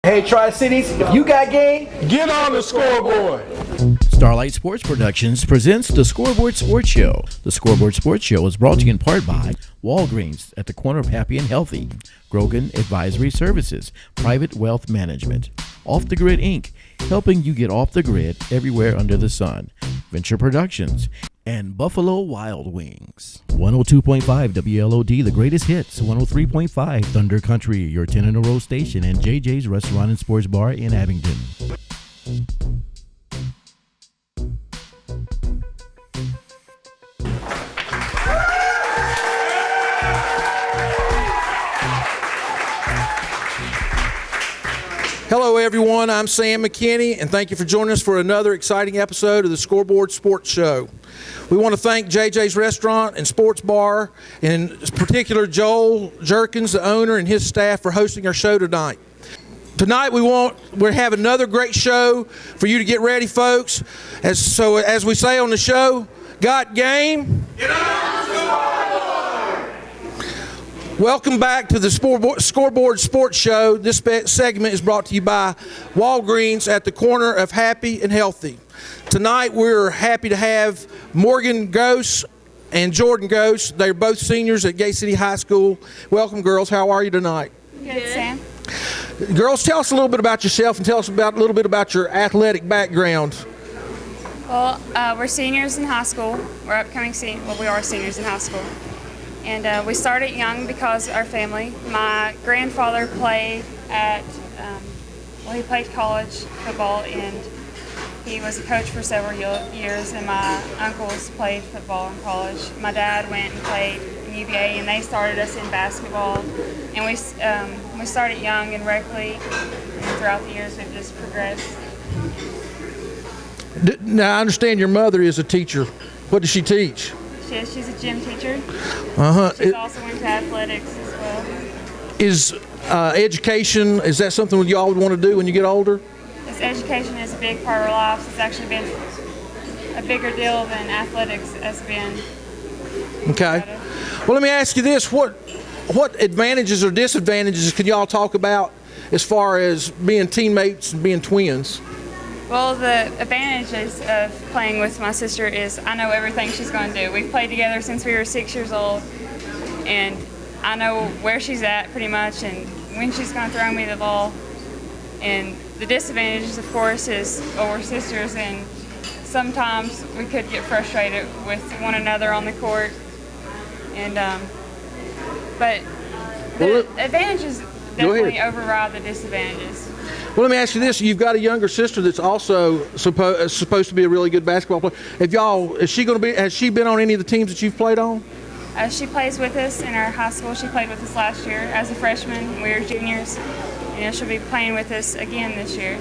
Hey, Tri-Cities, if you got game, get on the scoreboard. Starlight Sports Productions presents the Scoreboard Sports Show. The Scoreboard Sports Show is brought to you in part by Walgreens at the corner of Happy and Healthy, Grogan Advisory Services, Private Wealth Management, Off the Grid Inc., helping you get off the grid everywhere under the sun, Venture Productions, and Buffalo Wild Wings. 102.5 WLOD, the greatest hits. 103.5 Thunder Country, your 10-in-a-row station, and JJ's Restaurant and Sports Bar in Abingdon. Hello, everyone. I'm Sam McKinney, and thank you for joining us for another exciting episode of the Scoreboard Sports Show. We want to thank JJ's Restaurant and Sports Bar, and in particular Joel Jerkins, the owner, and his staff for hosting our show tonight. Tonight we have another great show for you to get ready, folks. As we say on the show, got game? Get on the scoreboard! Welcome back to the Scoreboard Sports Show. This segment is brought to you by Walgreens at the corner of Happy and Healthy. Tonight we're happy to have Morgan Gose and Jordan Gose. They're both seniors at Gate City High School. Welcome, girls. How are you tonight? Good, Sam. Girls, tell us a little bit about yourself and tell us a little bit about your athletic background. Well, we're seniors in high school. We're upcoming we are seniors in high school. And we started young because our family. My grandfather played he played college football, and he was a coach for several years, and my uncles played football in college. My dad went and played in UVA, and they started us in basketball. And we started young and rec league, and throughout the years we've just progressed. Now, I understand your mother is a teacher. What does she teach? She's a gym teacher. Uh-huh. She's also into athletics as well. Is education, is that something you all would want to do when you get older? Education is a big part of our lives. It's actually been a bigger deal than athletics has been. Okay. Well, let me ask you this. What advantages or disadvantages can y'all talk about as far as being teammates and being twins? Well, the advantages of playing with my sister is I know everything she's going to do. We've played together since we were 6 years old, and I know where she's at pretty much and when she's going to throw me the ball. And the disadvantages, of course, is we're sisters, and sometimes we could get frustrated with one another on the court. And but the advantages definitely override the disadvantages. Well, let me ask you this. You've got a younger sister that's also supposed to be a really good basketball player. Has she been on any of the teams that you've played on? She plays with us in our high school. She played with us last year as a freshman. We were juniors. And she'll be playing with us again this year.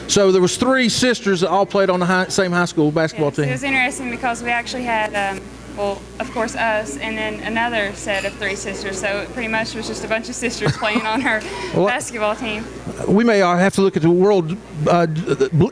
So there was 3 sisters that all played on the same high school basketball team. It was interesting because we actually had, of course, us, and then another set of 3 sisters. So it pretty much was just a bunch of sisters playing on her basketball team. We may have to look at the world,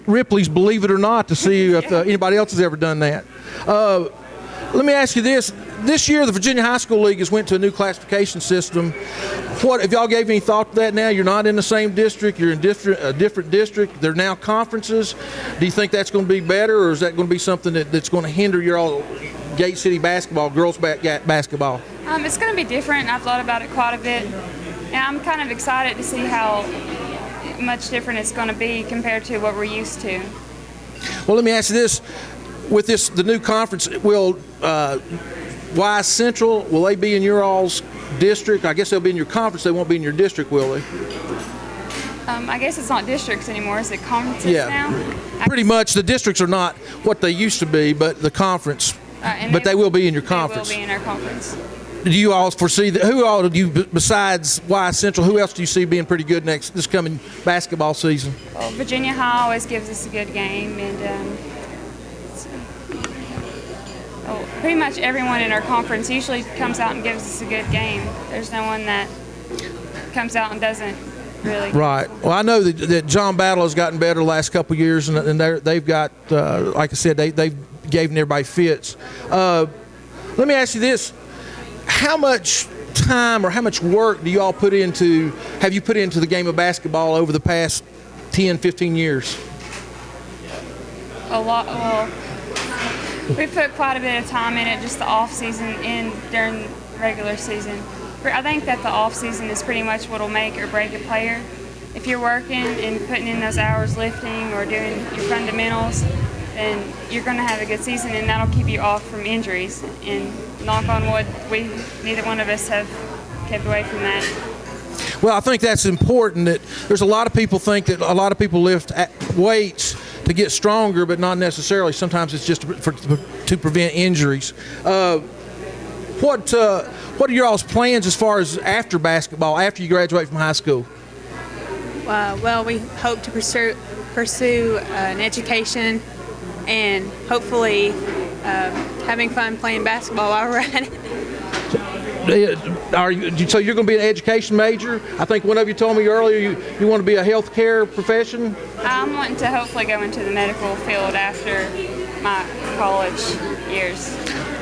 Ripley's Believe It or Not, to see if anybody else has ever done that. Let me ask you this. This year, the Virginia High School League has went to a new classification system. If y'all gave any thought to that now? You're not in the same district. You're in a different district. They're now conferences. Do you think that's going to be better, or is that going to be something that's going to hinder your all Gate City basketball, girls basketball? It's going to be different. I've thought about it quite a bit. And I'm kind of excited to see how much different it's going to be compared to what we're used to. Well, let me ask you this. With the new conference, will Wise Central, will they be in your all's district? I guess they'll be in your conference. They won't be in your district, will they? I guess it's not districts anymore. Is it conferences now? Pretty much. The districts are not what they used to be, but the conference. But they will be in your conference. They will be in our conference. Do you all foresee who all do you, besides Wise Central, who else do you see being pretty good this coming basketball season? Well, Virginia High always gives us a good game, and pretty much everyone in our conference usually comes out and gives us a good game. There's no one that comes out and doesn't really. Right. Well, I know that John Battle has gotten better the last couple of years, and they've got, like I said, they've given everybody fits. Let me ask you this. How much time or how much work have you put into the game of basketball over the past 10, 15 years? A lot. Well, we put quite a bit of time in it, just the off season and during regular season. I think that the off season is pretty much what will make or break a player. If you're working and putting in those hours lifting or doing your fundamentals, then you're going to have a good season, and that'll keep you off from injuries. And knock on wood, neither one of us have kept away from that. Well, I think that's important. That there's a lot of people think that a lot of people lift weights to get stronger, but not necessarily. Sometimes it's just to prevent injuries. What are your all's plans as far as after basketball, after you graduate from high school? Well, we hope to pursue an education and hopefully having fun playing basketball while we're at it. So you're going to be an education major? I think one of you told me earlier you want to be a healthcare profession? I'm wanting to hopefully go into the medical field after my college years.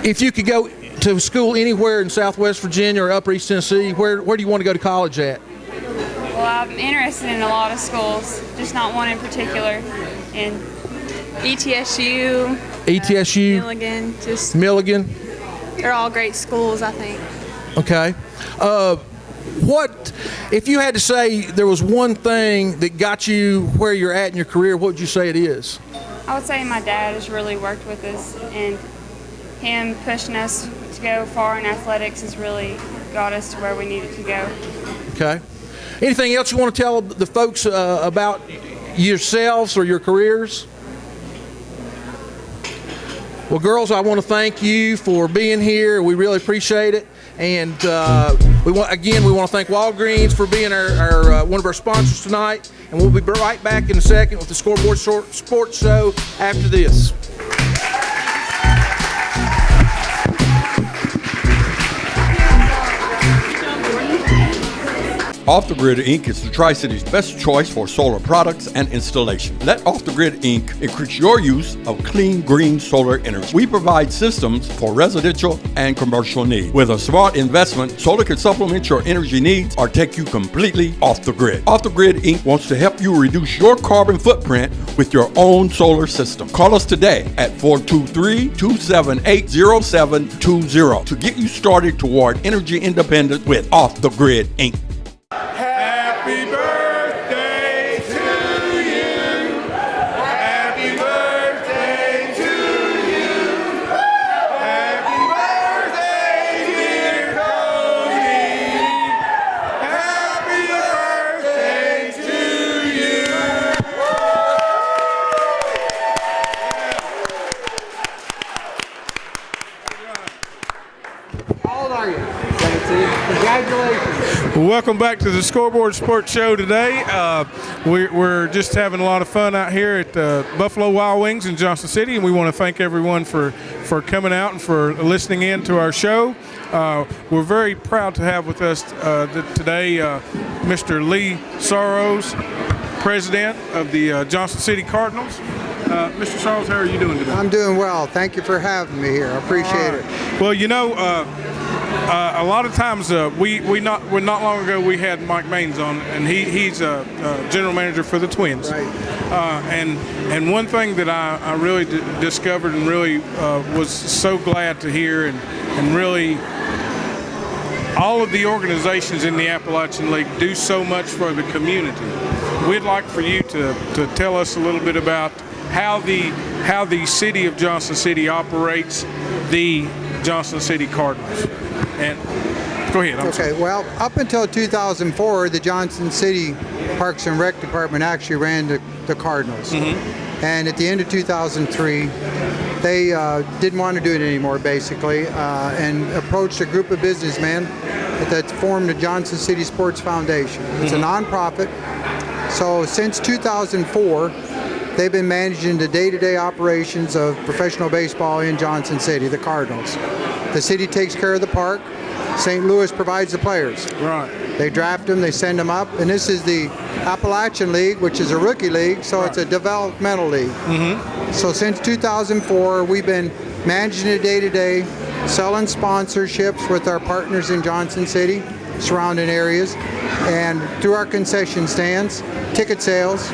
If you could go to school anywhere in Southwest Virginia or Upper East Tennessee, where do you want to go to college at? Well, I'm interested in a lot of schools, just not one in particular. And ETSU, Milligan, Milligan. They're all great schools, I think. Okay. What if you had to say there was one thing that got you where you're at in your career? What would you say it is? I would say my dad has really worked with us, and him pushing us to go far in athletics has really got us to where we needed to go. Okay. Anything else you want to tell the folks about yourselves or your careers? Well, girls, I want to thank you for being here. We really appreciate it. And we want to thank Walgreens for being our one of our sponsors tonight. And we'll be right back in a second with the Scoreboard Sports Show after this. Off the Grid Inc. is the Tri-City's best choice for solar products and installation. Let Off the Grid Inc. increase your use of clean, green solar energy. We provide systems for residential and commercial needs. With a smart investment, solar can supplement your energy needs or take you completely off the grid. Off the Grid Inc. wants to help you reduce your carbon footprint with your own solar system. Call us today at 423-278-0720 to get you started toward energy independence with Off the Grid Inc. Happy birthday to you. Happy birthday to you. Happy birthday, dear Cody. Happy birthday to you. How old are you? 17. Congratulations. Welcome back to the Scoreboard Sports Show today. We're just having a lot of fun out here at Buffalo Wild Wings in Johnson City, and we want to thank everyone for coming out and for listening in to our show. We're very proud to have with us today Mr. Lee Sowers, president of the Johnson City Cardinals. Mr. Sowers, how are you doing today? I'm doing well. Thank you for having me here. I appreciate it. Well, you know, a lot of times not long ago we had Mike Maines on, and he's a general manager for the Twins. Right. And one thing that I really discovered and really was so glad to hear, and really all of the organizations in the Appalachian League do so much for the community. We'd like for you to tell us a little bit about how the city of Johnson City operates the Johnson City Cardinals. And go ahead. Okay, well, up until 2004, the Johnson City Parks and Rec Department actually ran the Cardinals. Mm-hmm. And at the end of 2003, they didn't want to do it anymore, basically, and approached a group of businessmen that formed the Johnson City Sports Foundation. It's a nonprofit. So since 2004, they've been managing the day-to-day operations of professional baseball in Johnson City, the Cardinals. The city takes care of the park. St. Louis provides the players. Right. They draft them, they send them up, and this is the Appalachian League, which is a rookie league, so It's a developmental league. Mm-hmm. So since 2004, we've been managing the day-to-day, selling sponsorships with our partners in Johnson City, surrounding areas, and through our concession stands, ticket sales.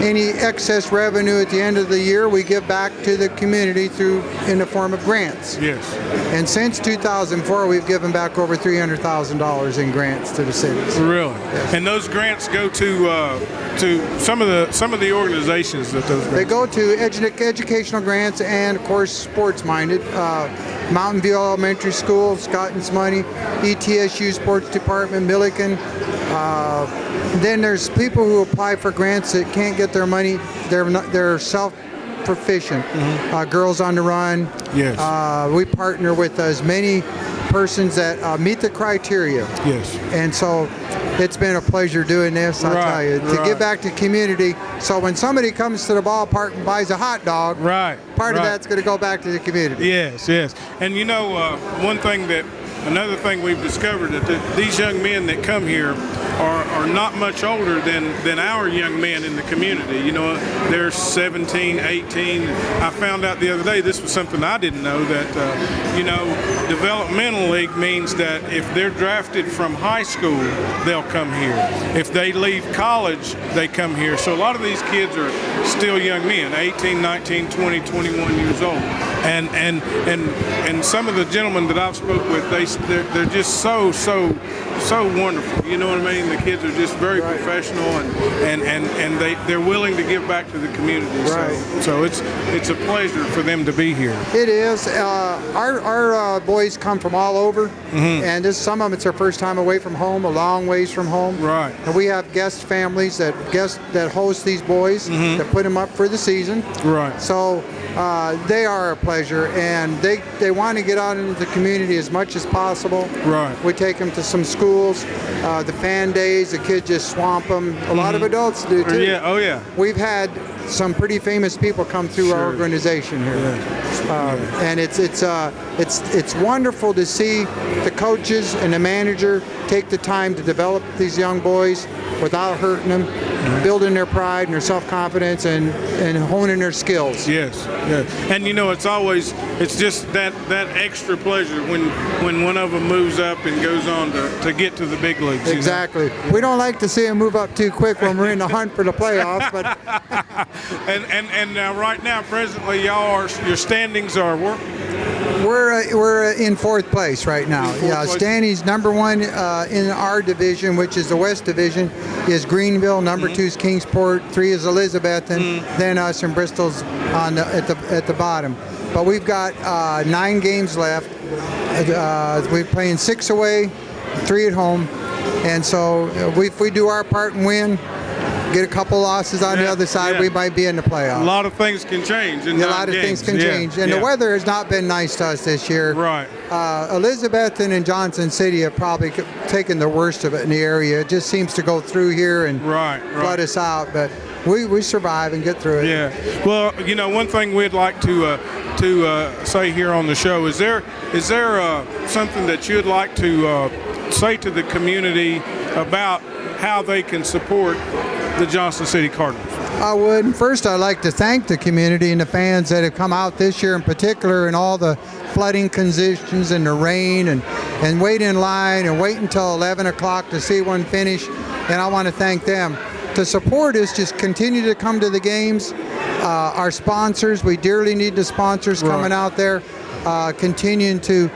Any excess revenue at the end of the year, we give back to the community in the form of grants. Yes. And since 2004, we've given back over $300,000 in grants to the cities. Really? Yes. And those grants go to some of the organizations that those grants. They go to educational grants and, of course, sports-minded. Mountain View Elementary School, Scotton's money, ETSU Sports Department, Milliken. Then there's people who apply for grants that can't get their money. They're self-proficient. Girls on the Run. Yes. We partner with as many persons that meet the criteria. Yes. And so it's been a pleasure doing this, I'll tell you, to give back to community. So when somebody comes to the ballpark and buys a hot dog, part of that's going to go back to the community. Yes, yes. And you know, another thing we've discovered that these young men that come here are not much older than our young men in the community. You know, they're 17, 18. I found out the other day, this was something I didn't know, that, you know, developmental league means that if they're drafted from high school, they'll come here. If they leave college, they come here. So a lot of these kids are still young men, 18, 19, 20, 21 years old. And some of the gentlemen that I've spoke with, they're just so wonderful. You know what I mean? The kids are just very professional, and they're willing to give back to the community. So it's a pleasure for them to be here. It is. Our boys come from all over, and some of them it's their first time away from home, a long ways from home. Right. And we have guest families that host these boys, that put them up for the season. Right. So they are a pleasure, and they want to get out into the community as much as possible. Right. We take them to some schools, the fan days, the kids just swamp them. A lot of adults do too. Yeah. Oh yeah. We've had some pretty famous people come through our organization here, and it's wonderful to see the coaches and the manager take the time to develop these young boys without hurting them, building their pride and their self-confidence, and honing their skills. Yes, yes. And you know, it's just that extra pleasure when one of them moves up and goes on to get to the big leagues. Exactly. You know? We don't like to see them move up too quick when we're in the hunt for the playoffs, but and right now, presently, your standings are what? We're in fourth place right now. Standings number one in our division, which is the West Division, is Greenville. Number two is Kingsport. 3 is Elizabethton. Then us and Bristol's at the bottom. But we've got 9 games left. We're playing 6 away, 3 at home, and so if we do our part and win, get a couple losses on the other side, we might be in the playoffs. A lot of things can change in 9 games. A lot of things can change. And the weather has not been nice to us this year. Right. Elizabethton and Johnson City have probably taken the worst of it in the area. It just seems to go through here and flood us out. But we survive and get through it. Yeah. Well, you know, one thing we'd like to say here on the show, is there something that you'd like to say to the community about how they can support the Johnson City Cardinals? I would. First, I'd like to thank the community and the fans that have come out this year in particular, and all the flooding conditions and the rain, and wait in line and wait until 11 o'clock to see one finish. And I want to thank them. To support us, just continue to come to the games. Our sponsors, we dearly need the sponsors coming out there, continuing to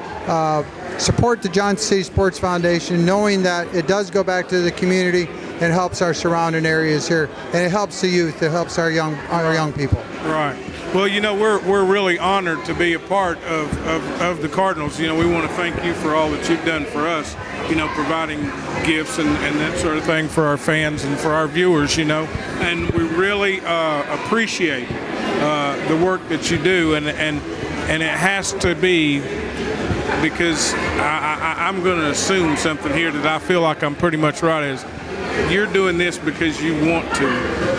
support the Johnson City Sports Foundation, knowing that it does go back to the community and helps our surrounding areas here, and it helps the youth, it helps our young people. Right. Well, you know, we're really honored to be a part of the Cardinals. You know, we want to thank you for all that you've done for us, you know, providing gifts and that sort of thing for our fans and for our viewers, you know, and we really appreciate the work that you do, and it has to be, because I'm going to assume something here that I feel like I'm pretty much right, is you're doing this because you want to.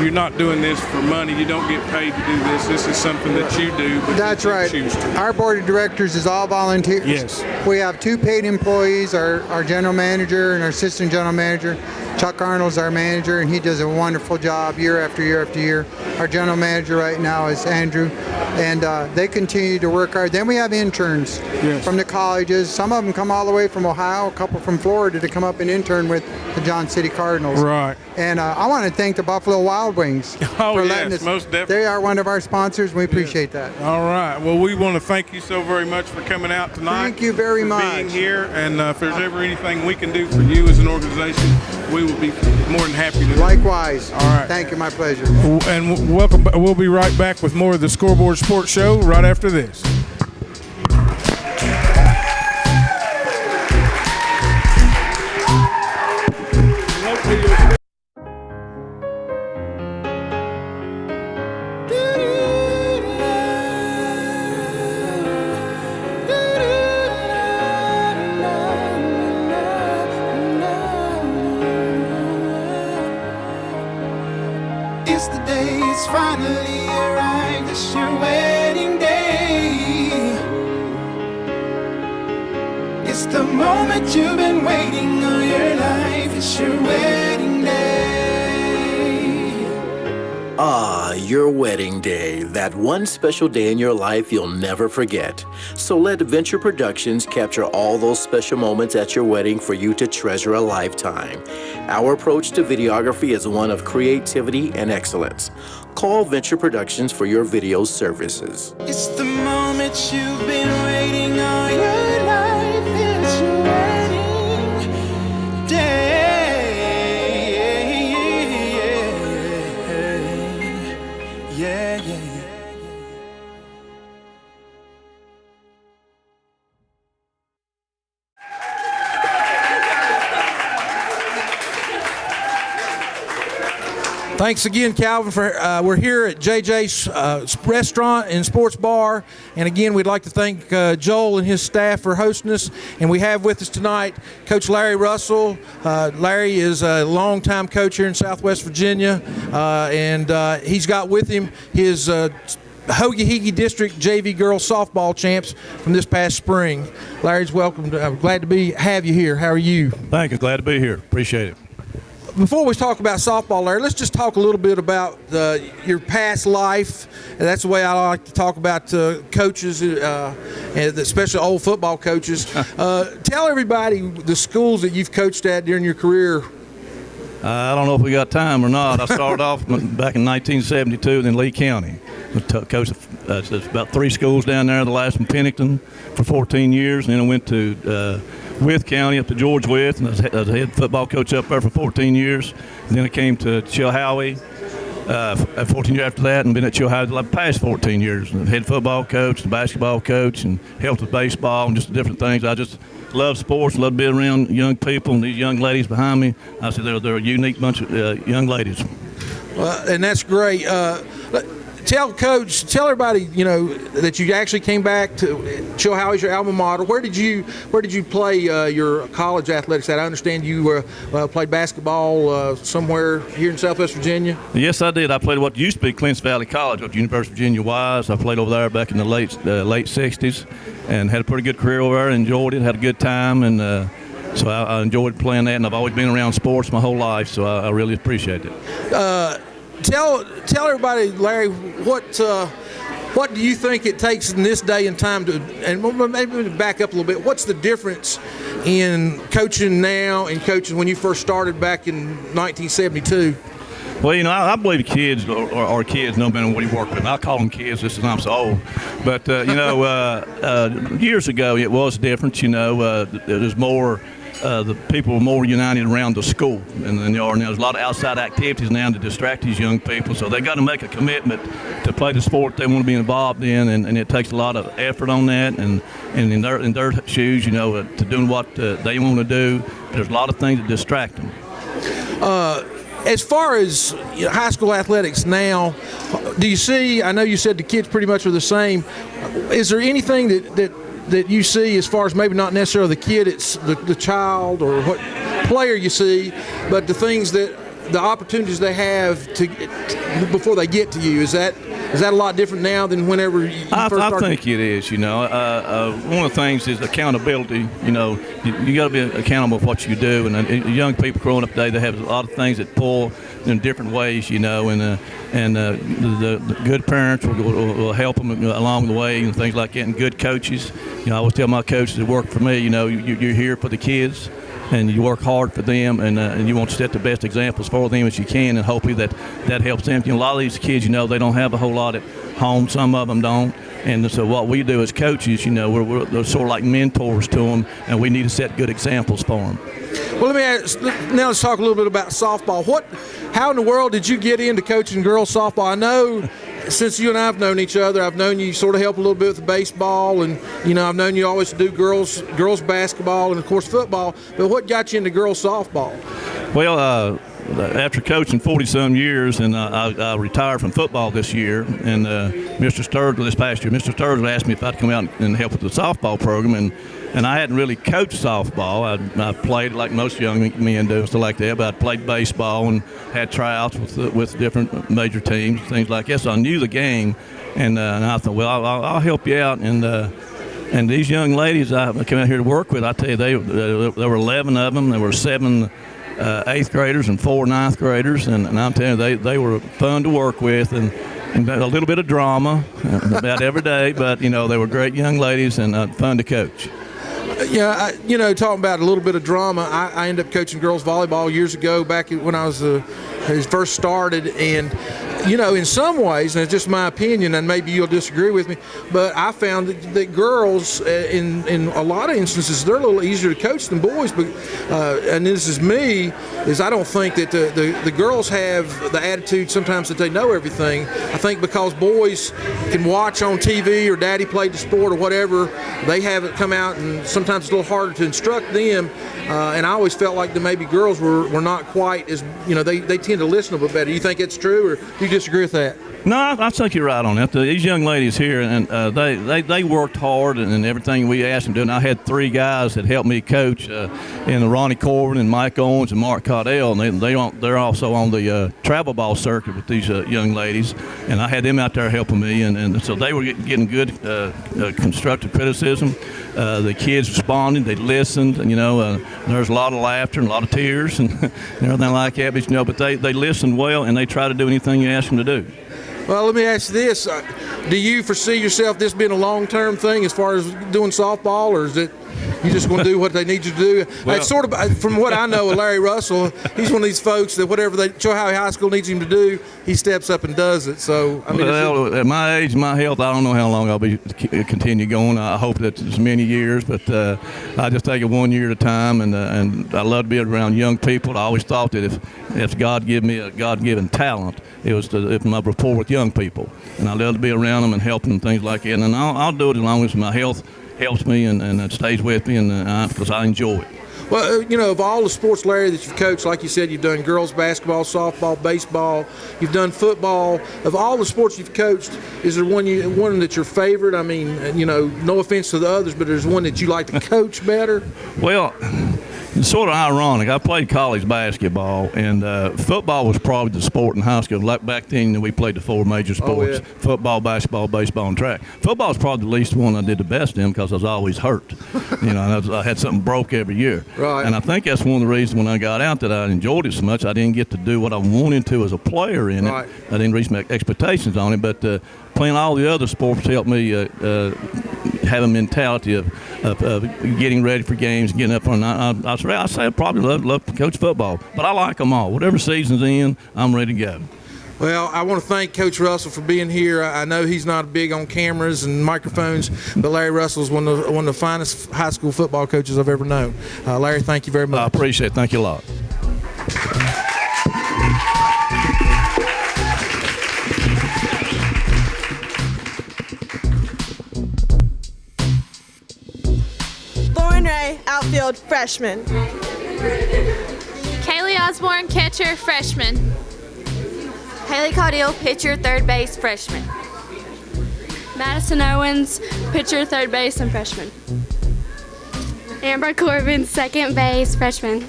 You're not doing this for money. You don't get paid to do this. This is something that you do. That's right. Choose to. Our board of directors is all volunteers. Yes. We have 2 paid employees, our general manager and our assistant general manager. Chuck Arnold's our manager, and he does a wonderful job year after year after year. Our general manager right now is Andrew, and they continue to work hard. Then we have interns from the colleges. Some of them come all the way from Ohio, a couple from Florida to come up and intern with the John City Cardinals. Right. And I want to thank the Buffalo Wild Wings for letting us. Most definitely. They are one of our sponsors, and we appreciate that. All right. Well, we want to thank you so very much for coming out tonight. Thank you very much. Being here, and if there's ever anything we can do for you as an organization, we will be more than happy to. Likewise. All right. Thank you. My pleasure. And welcome. We'll be right back with more of the Scoreboard Sports Show right after this. It's the day, it's finally arrived, it's your wedding day. It's the moment you've been waiting all your life, it's your wedding day. Ah, your wedding day, that one special day in your life you'll never forget. So let Venture Productions capture all those special moments at your wedding for you to treasure a lifetime. Our approach to videography is one of creativity and excellence. Call Venture Productions for your video services. It's the moment you've been waiting all your life, it's your wedding day. Yeah, yeah, yeah. Thanks again, Calvin. For we're here at JJ's Restaurant and Sports Bar, and again, we'd like to thank Joel and his staff for hosting us. And we have with us tonight Coach Larry Russell. Larry is a longtime coach here in Southwest Virginia, and he's got with him his Hoagie District JV Girls Softball champs from this past spring. Larry's welcome. I'm glad to have you here. How are you? Thank you. Glad to be here. Appreciate it. Before we talk about softball, Larry, let's just talk a little bit about your past life. And that's the way I like to talk about coaches, and especially old football coaches. Tell everybody the schools that you've coached at during your career. I don't know if we got time or not. I started off back in 1972 in Lee County. I coached about 3 schools down there, the last in Pennington for 14 years. And then I went to Wythe County up to George Wythe, and I was head football coach up there for 14 years. And then I came to Chilhowie 14 years after that, and been at Chilhowie the past 14 years. Head football coach, and basketball coach, and helped with baseball and just different things. I just love sports, love being around young people, and these young ladies behind me. I said they're a unique bunch of young ladies. And that's great. Tell everybody, that you actually came back to Chilhowie's your alma mater. Where did you play your college athletics at? I understand you played basketball somewhere here in Southwest Virginia. Yes, I did. I played what used to be Clinton Valley College, at University of Virginia Wise. I played over there back in the late 60s, and had a pretty good career over there. Enjoyed it, had a good time, and so I enjoyed playing that. And I've always been around sports my whole life, so I really appreciate it. Tell everybody, Larry, what do you think it takes in this day and time to, and maybe back up a little bit, what's the difference in coaching now and coaching when you first started back in 1972? Well, I believe kids are kids no matter what you work with. I call them kids just as I'm so old. But, years ago it was different, there's more. The people are more united around the school than they are now. There's a lot of outside activities now to distract these young people, so they got to make a commitment to play the sport they want to be involved in, and it takes a lot of effort on that, and in their shoes, to doing what they want to do. There's a lot of things that distract them. As far as high school athletics now, do you see, I know you said the kids pretty much are the same, is there anything that you see as far as maybe not necessarily the kid, it's the child or what player you see, but the things that the opportunities they have before they get to you, is that a lot different now than whenever you first started? I think it is. One of the things is accountability. You got to be accountable for what you do. And young people growing up today, they have a lot of things that pull in different ways. And the good parents will help them along the way and things like that. And good coaches. I always tell my coaches that work for me. You're here for the kids. And you work hard for them, and you want to set the best examples for them as you can, and hopefully that helps them. A lot of these kids, they don't have a whole lot at home. Some of them don't. And so what we do as coaches, we're sort of like mentors to them, and we need to set good examples for them. Well, let's talk a little bit about softball. How in the world did you get into coaching girls softball? I know since you and I have known each other, I've known you sort of help a little bit with the baseball, and I've known you always do girls basketball and of course football. But what got you into girls softball? Well, after coaching 40-some years, and I retired from football this year, and Mr. Sturgill this past year, Mr. Sturgill asked me if I'd come out and help with the softball program, and I hadn't really coached softball. I played like most young men do, stuff like that, but I played baseball and had tryouts with different major teams, things like that. So I knew the game, and I thought, well, I'll help you out. And these young ladies I came out here to work with, I tell you, there were 11 of them. There were 7 8th graders and 4 9th graders, and I'm telling you, they were fun to work with, and a little bit of drama about every day, but they were great young ladies and fun to coach. Yeah, talking about a little bit of drama, I ended up coaching girls volleyball years ago, back when I was first started, and in some ways, and it's just my opinion, and maybe you'll disagree with me, but I found that girls, in a lot of instances, they're a little easier to coach than boys. But and this is me, is I don't think that the girls have the attitude sometimes that they know everything. I think because boys can watch on TV or daddy played the sport or whatever, they have it come out, and sometimes it's a little harder to instruct them. And I always felt like that maybe girls were not quite as, they tend to listen a bit better. You think it's true, or do you disagree with that? No, I think you're right on that. These young ladies here, and they worked hard and everything we asked them to do. And I had 3 guys that helped me coach, in Ronnie Corbin and Mike Owens and Mark Caudell, and they're also on the travel ball circuit with these young ladies. And I had them out there helping me, and so they were getting good constructive criticism. The kids responded, they listened, and there's a lot of laughter and a lot of tears and everything like that. But they listened well, and they try to do anything you ask them to do. Well, let me ask you this. Do you foresee yourself this being a long-term thing as far as doing softball, or is it you just going to do what they need you to do? Well, it's sort of, from what I know of Larry Russell, he's one of these folks that whatever Chilhowie High School needs him to do, he steps up and does it. So, at my age, my health, I don't know how long I'll be continue going. I hope that it's many years, but I just take it one year at a time, and I love to be around young people. I always thought that if God gave me a God-given talent, it was if my rapport with young people, and I love to be around them and help them and things like that. And I'll do it as long as my health helps me and it stays with me, and because I enjoy it. Well, of all the sports, Larry, that you've coached, like you said, you've done girls basketball, softball, baseball, you've done football. Of all the sports you've coached, is there one that's your favorite? I mean, no offense to the others, but there's one that you like to coach better? Well, it's sort of ironic. I played college basketball, and football was probably the sport in high school. Like back then, we played the 4 major sports: football, basketball, baseball, and track. Football was probably the least one I did the best in because I was always hurt. I had something broke every year. Right. And I think that's one of the reasons when I got out that I enjoyed it so much. I didn't get to do what I wanted to as a player in it. Right. I didn't reach my expectations on it, but playing all the other sports helped me have a mentality of getting ready for games, getting up on. I say I probably love to coach football, but I like them all. Whatever season's in, I'm ready to go. Well, I want to thank Coach Russell for being here. I know he's not big on cameras and microphones, but Larry Russell is one of the finest high school football coaches I've ever known. Larry, thank you very much. I appreciate it. Thank you a lot. Outfield, freshman. Kaylee Osborne, catcher, freshman. Haley Caudell, pitcher, third base, freshman. Madison Owens, pitcher, third base, and freshman. Amber Corbin, second base, freshman.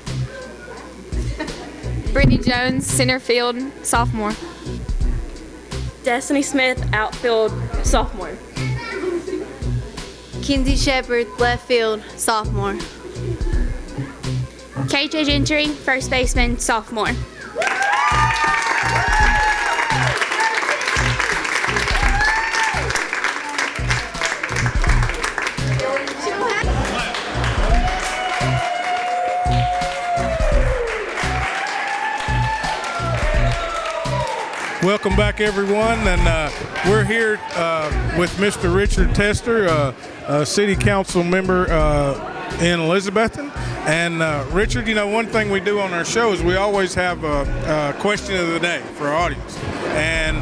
Brittany Jones, center field, sophomore. Destiny Smith, outfield, sophomore. Kinsey Shepard, left field, sophomore. KJ Gentry, first baseman, sophomore. Welcome back, everyone, and we're here with Mr. Richard Tester, a city council member in Elizabethton. And Richard, you know, one thing we do on our show is we always have a question of the day for our audience. And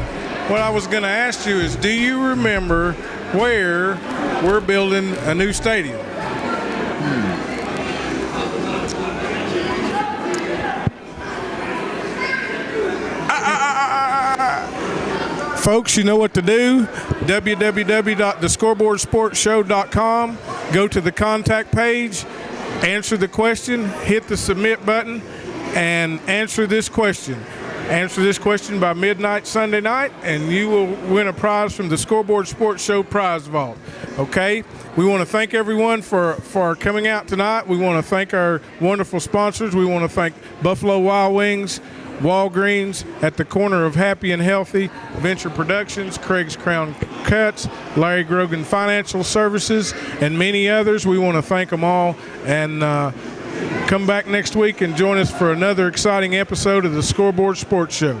what I was going to ask you is, do you remember where we're building a new stadium? Folks, you know what to do. www.thescoreboardsportshow.com. Go to the contact page, answer the question, hit the submit button, and answer this question. Answer this question by midnight Sunday night, and you will win a prize from the Scoreboard Sports Show prize vault. Okay? We want to thank everyone for coming out tonight. We want to thank our wonderful sponsors. We want to thank Buffalo Wild Wings, Walgreens at the corner of Happy and Healthy, Venture Productions, Craig's Crown Cuts, Larry Grogan Financial Services, and many others. We want to thank them all, and come back next week and join us for another exciting episode of the Scoreboard Sports Show.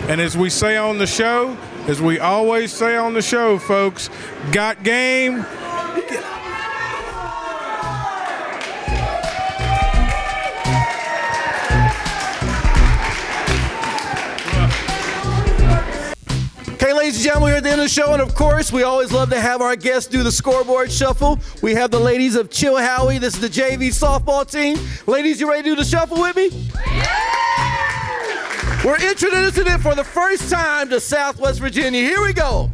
And as we say on the show, as we always say on the show, folks, got game? Okay, ladies and gentlemen, we're at the end of the show, and of course, we always love to have our guests do the scoreboard shuffle. We have the ladies of Chilhowie. This is the JV softball team. Ladies, you ready to do the shuffle with me? Yeah! We're introducing it for the first time to Southwest Virginia. Here we go.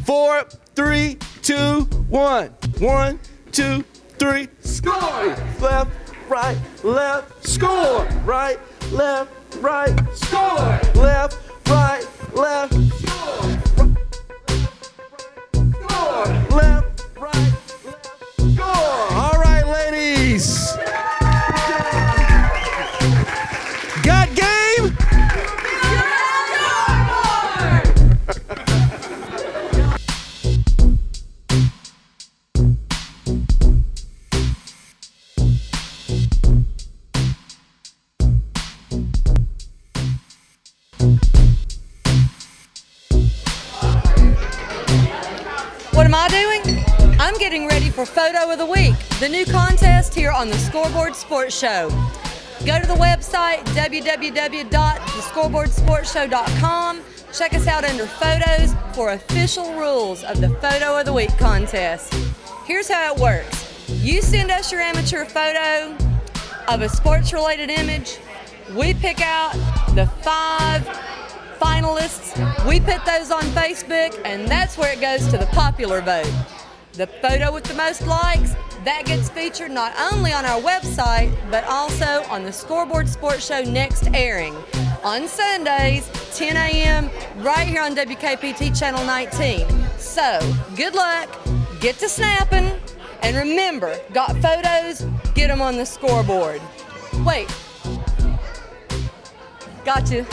4, 3, 2, 1. 1, 2, 3. Score! Left, right, left. Score! Right, left, right. Score! Left, right, left. Score! Left, right, left. Score! All right, ladies. Got game? What am I doing? I'm getting ready for Photo of the Week, the new contest here on the Scoreboard Sports Show. Go to the website, www.thescoreboardsportshow.com. Check us out under Photos for official rules of the Photo of the Week contest. Here's how it works. You send us your amateur photo of a sports-related image. We pick out the 5 finalists. We put those on Facebook, and that's where it goes to the popular vote. The photo with the most likes, that gets featured not only on our website, but also on the Scoreboard Sports Show next airing on Sundays, 10 a.m., right here on WKPT Channel 19. So, good luck, get to snapping, and remember, got photos, get them on the scoreboard. Wait. Got you.